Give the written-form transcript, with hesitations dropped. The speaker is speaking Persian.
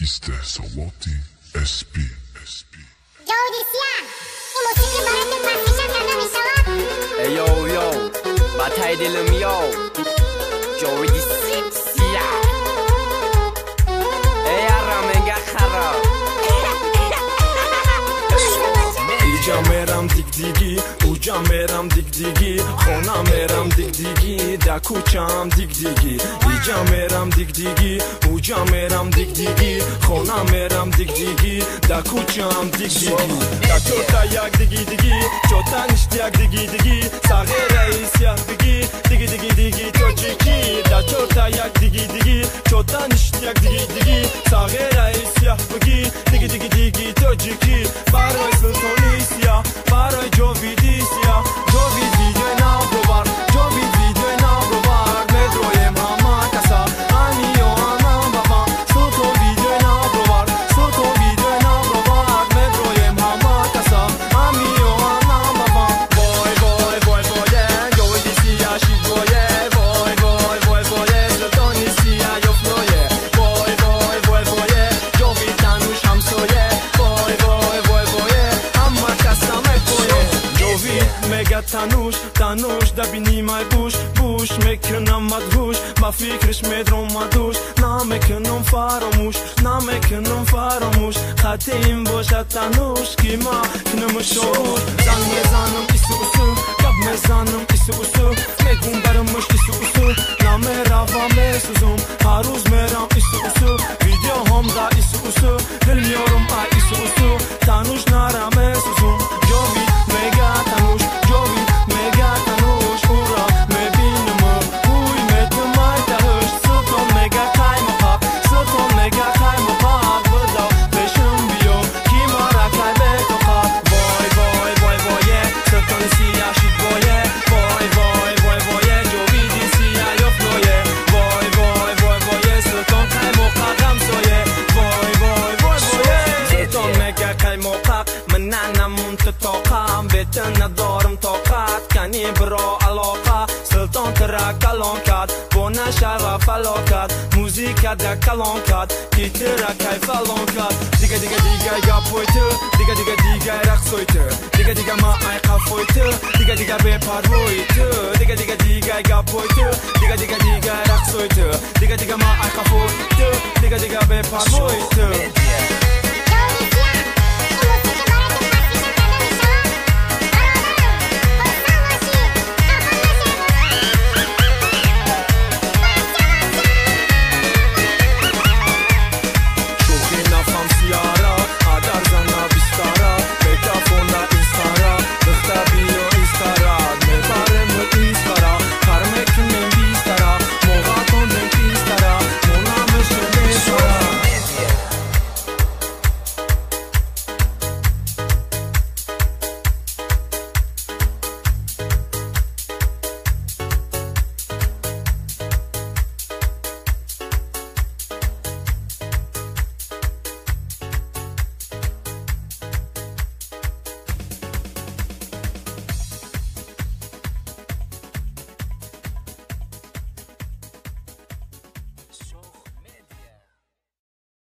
صوتي SP جودي سيان الموسيقى براتب مسیشم کرده می شود. یو یو باتای دلم یو جودی سیان ای آرامنگا خراب اینجا میرم دیگ دیگی اونجا میرم دیگ دیگی خونه میرم دیگ دیگی در کوچم دیگ دیگی اینجا میرم دیگ دیگی اونجا میرم دیگ دیگی خونه میرم دیگ دیگی در کوچم دیگ دیگی در چوتا یک دیگی دیگی چوتا نشت یک دیگی دیگی ساغه رئیس یک دیگی دیگی دیگی دیگی تو چیکی در چوتا یک دیگی دیگی چوتا نشت یک دیگی دیگی ساغه رئیس یک دیگی دیگی دیگی دیگی تو چیکی برای سلطانیسیا برای جویدیسیا جوید ویدیو نام ببر جوید ویدیو نام ببر مدرویم همه کسا آنیو آنام بابا سلطان ویدیو نام ببر سلطان ویدیو نام ببر مدرویم همه کسا آنیو آنام بابا وای وای وای وای جویدیسیا شید وای وای وای وای وای سلطانیسیا یفنویه وای وای وای وای جوید تنوش همسویه وای وای وای وای همه کسا مکویه مگه تنوش دبینی مای بوش میکنم مدهوش با فکرش میدرم مدوش نمیکنم فراموش خطیم باشه تنوش که ما کنم شعور زن میزنم ایسو گب میزنم ایسو میگم برمش ایسو نمیروم میسوزم هر روز میرم ایسو ویدیو هم دا ایسو دل میارم ایسو تنوش نرم میسوزم جوید میگه تنوش جوید میگه تنوش او را میبینم اوی میتونم تهش سلطان میگه قایم پاک بدا بشم بیو کی ما را کلبه تو خواب وای وای وای وای سلطان سیاه شید وای جویدی سیاه یفنویه وای وای وای وای سلطان قایم و قاقم سویه وای وای وای وای سلطان میگه قایم و قاق مننم تتوقعم بهتر ندارم طاقت کنی برا علاقه سلطان ترا کلان کرد با نشر فلاکت موزیک در کلان کرد کی ترا کیف فلان کرد دیگه یا پویتر دیگه رقصوی تو دیگه ما ای قفوی تو دیگه به پروی تو دیگه یا پویتر دیگه رقصوی تو دیگه ما ای قفوی تو دیگه به پروی تو